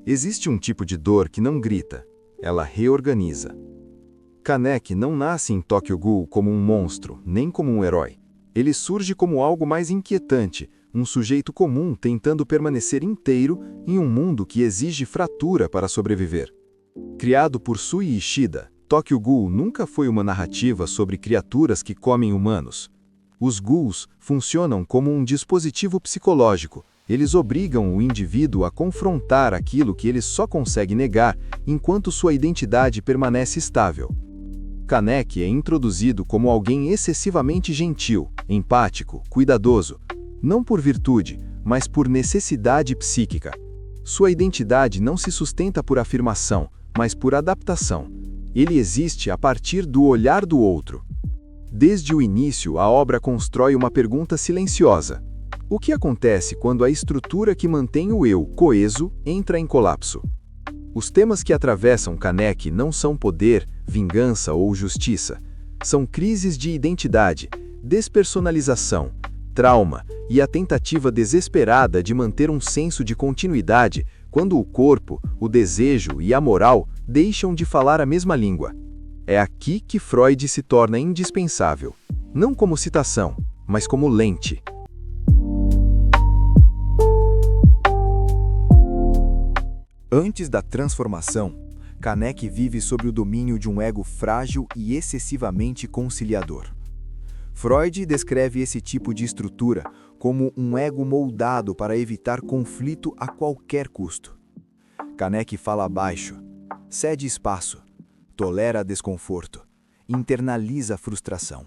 Existe um tipo de dor que não grita, ela reorganiza. Kaneki não nasce em Tokyo Ghoul como um monstro, nem como um herói. Ele surge como algo mais inquietante, um sujeito comum tentando permanecer inteiro em um mundo que exige fratura para sobreviver. Criado por Sui Ishida, Tokyo Ghoul nunca foi uma narrativa sobre criaturas que comem humanos. Os ghouls funcionam como um dispositivo psicológico. Eles obrigam o indivíduo a confrontar aquilo que ele só consegue negar enquanto sua identidade permanece estável. Kaneki é introduzido como alguém excessivamente gentil, empático, cuidadoso, não por virtude, mas por necessidade psíquica. Sua identidade não se sustenta por afirmação, mas por adaptação. Ele existe a partir do olhar do outro. Desde o início, a obra constrói uma pergunta silenciosa. O que acontece quando a estrutura que mantém o eu coeso entra em colapso? Os temas que atravessam Kaneki não são poder, vingança ou justiça. São crises de identidade, despersonalização, trauma e a tentativa desesperada de manter um senso de continuidade quando o corpo, o desejo e a moral deixam de falar a mesma língua. É aqui que Freud se torna indispensável, não como citação, mas como lente. Antes da transformação, Kaneki vive sob o domínio de um ego frágil e excessivamente conciliador. Freud descreve esse tipo de estrutura como um ego moldado para evitar conflito a qualquer custo. Kaneki fala baixo, cede espaço, tolera desconforto, internaliza a frustração.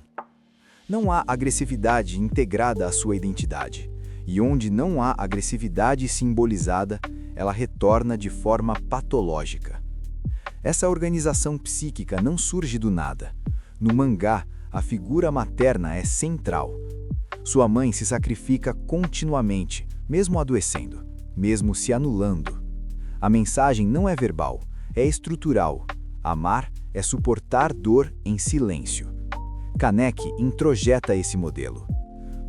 Não há agressividade integrada à sua identidade, e onde não há agressividade simbolizada, ela retorna de forma patológica. Essa organização psíquica não surge do nada. No mangá, a figura materna é central. Sua mãe se sacrifica continuamente, mesmo adoecendo, mesmo se anulando. A mensagem não é verbal, é estrutural. Amar é suportar dor em silêncio. Kaneki introjeta esse modelo.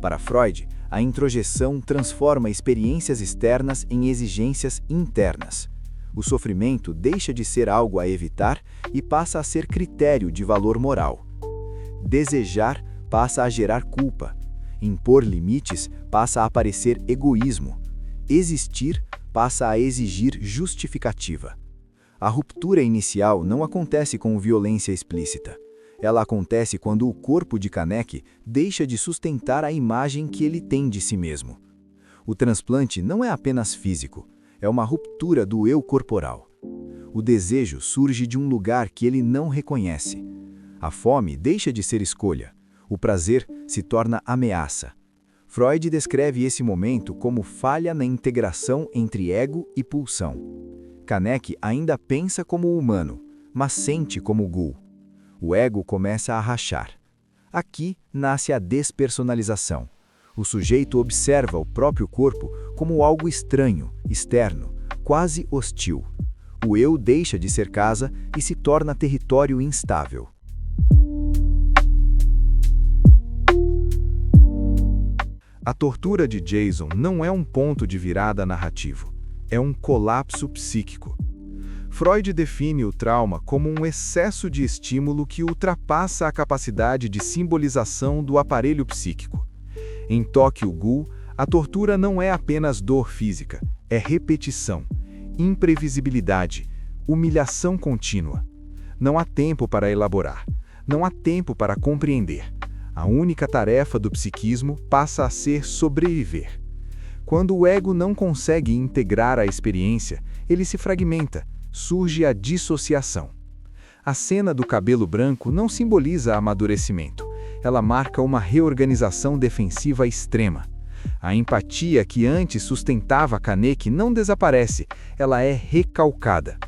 Para Freud, a introjeção transforma experiências externas em exigências internas. O sofrimento deixa de ser algo a evitar e passa a ser critério de valor moral. Desejar passa a gerar culpa. Impor limites passa a parecer egoísmo. Existir passa a exigir justificativa. A ruptura inicial não acontece com violência explícita. Ela acontece quando o corpo de Kaneki deixa de sustentar a imagem que ele tem de si mesmo. O transplante não é apenas físico, é uma ruptura do eu corporal. O desejo surge de um lugar que ele não reconhece. A fome deixa de ser escolha. O prazer se torna ameaça. Freud descreve esse momento como falha na integração entre ego e pulsão. Kaneki ainda pensa como humano, mas sente como ghoul. O ego começa a rachar. Aqui nasce a despersonalização. O sujeito observa o próprio corpo como algo estranho, externo, quase hostil. O eu deixa de ser casa e se torna território instável. A tortura de Jason não é um ponto de virada narrativo, é um colapso psíquico. Freud define o trauma como um excesso de estímulo que ultrapassa a capacidade de simbolização do aparelho psíquico. Em Tokyo Ghoul, a tortura não é apenas dor física, é repetição, imprevisibilidade, humilhação contínua. Não há tempo para elaborar, não há tempo para compreender. A única tarefa do psiquismo passa a ser sobreviver. Quando o ego não consegue integrar a experiência, ele se fragmenta, surge a dissociação. A cena do cabelo branco não simboliza amadurecimento, ela marca uma reorganização defensiva extrema. A empatia que antes sustentava Kaneki não desaparece, ela é recalcada.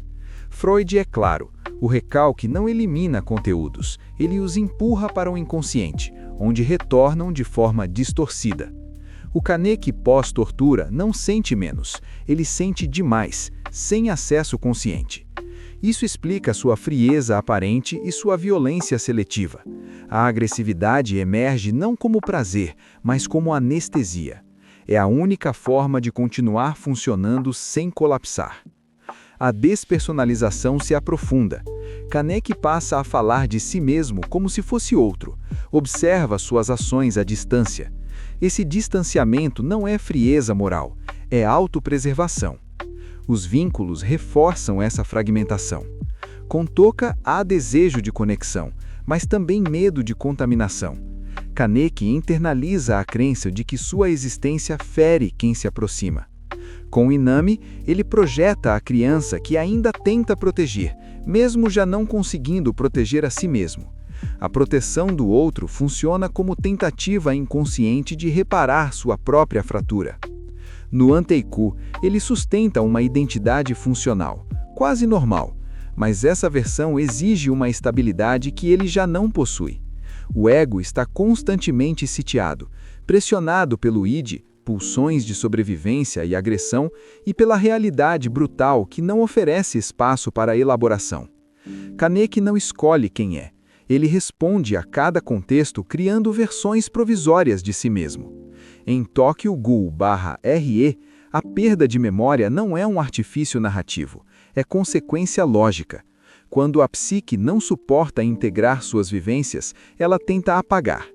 Freud é claro, o recalque não elimina conteúdos, ele os empurra para o inconsciente, onde retornam de forma distorcida. O Kaneki pós-tortura não sente menos, ele sente demais, sem acesso consciente. Isso explica sua frieza aparente e sua violência seletiva. A agressividade emerge não como prazer, mas como anestesia. É a única forma de continuar funcionando sem colapsar. A despersonalização se aprofunda. Kaneki passa a falar de si mesmo como se fosse outro. Observa suas ações à distância. Esse distanciamento não é frieza moral, é autopreservação. Os vínculos reforçam essa fragmentação. Com Toka há desejo de conexão, mas também medo de contaminação. Kaneki internaliza a crença de que sua existência fere quem se aproxima. Com Inami, ele projeta a criança que ainda tenta proteger, mesmo já não conseguindo proteger a si mesmo. A proteção do outro funciona como tentativa inconsciente de reparar sua própria fratura. No Anteiku, ele sustenta uma identidade funcional, quase normal, mas essa versão exige uma estabilidade que ele já não possui. O ego está constantemente sitiado, pressionado pelo id, pulsões de sobrevivência e agressão, e pela realidade brutal que não oferece espaço para elaboração. Kaneki não escolhe quem é. Ele responde a cada contexto criando versões provisórias de si mesmo. Em Tokyo Ghoul/RE, a perda de memória não é um artifício narrativo, é consequência lógica. Quando a psique não suporta integrar suas vivências, ela tenta apagar.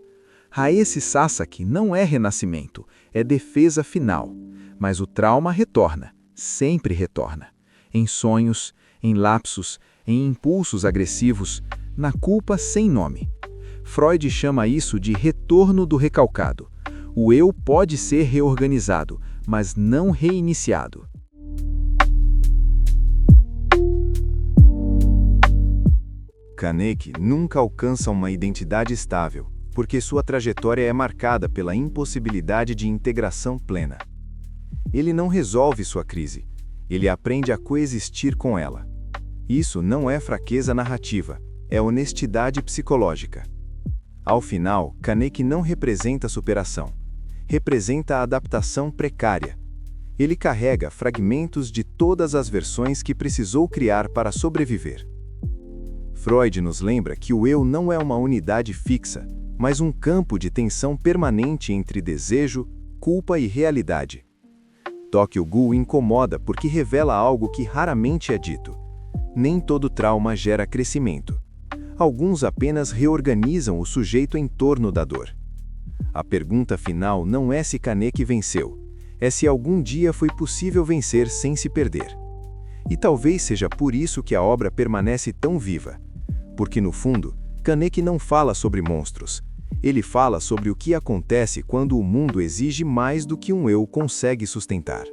Haese Sasaki não é renascimento, é defesa final. Mas o trauma retorna, sempre retorna. Em sonhos, em lapsos, em impulsos agressivos, na culpa sem nome. Freud chama isso de retorno do recalcado. O eu pode ser reorganizado, mas não reiniciado. Kaneki nunca alcança uma identidade estável, porque sua trajetória é marcada pela impossibilidade de integração plena. Ele não resolve sua crise, ele aprende a coexistir com ela. Isso não é fraqueza narrativa, é honestidade psicológica. Ao final, Kaneki não representa superação, representa a adaptação precária. Ele carrega fragmentos de todas as versões que precisou criar para sobreviver. Freud nos lembra que o eu não é uma unidade fixa, mas um campo de tensão permanente entre desejo, culpa e realidade. Tokyo Ghoul incomoda porque revela algo que raramente é dito. Nem todo trauma gera crescimento. Alguns apenas reorganizam o sujeito em torno da dor. A pergunta final não é se Kaneki venceu, é se algum dia foi possível vencer sem se perder. E talvez seja por isso que a obra permanece tão viva. Porque no fundo, Kaneki não fala sobre monstros. Ele fala sobre o que acontece quando o mundo exige mais do que um eu consegue sustentar.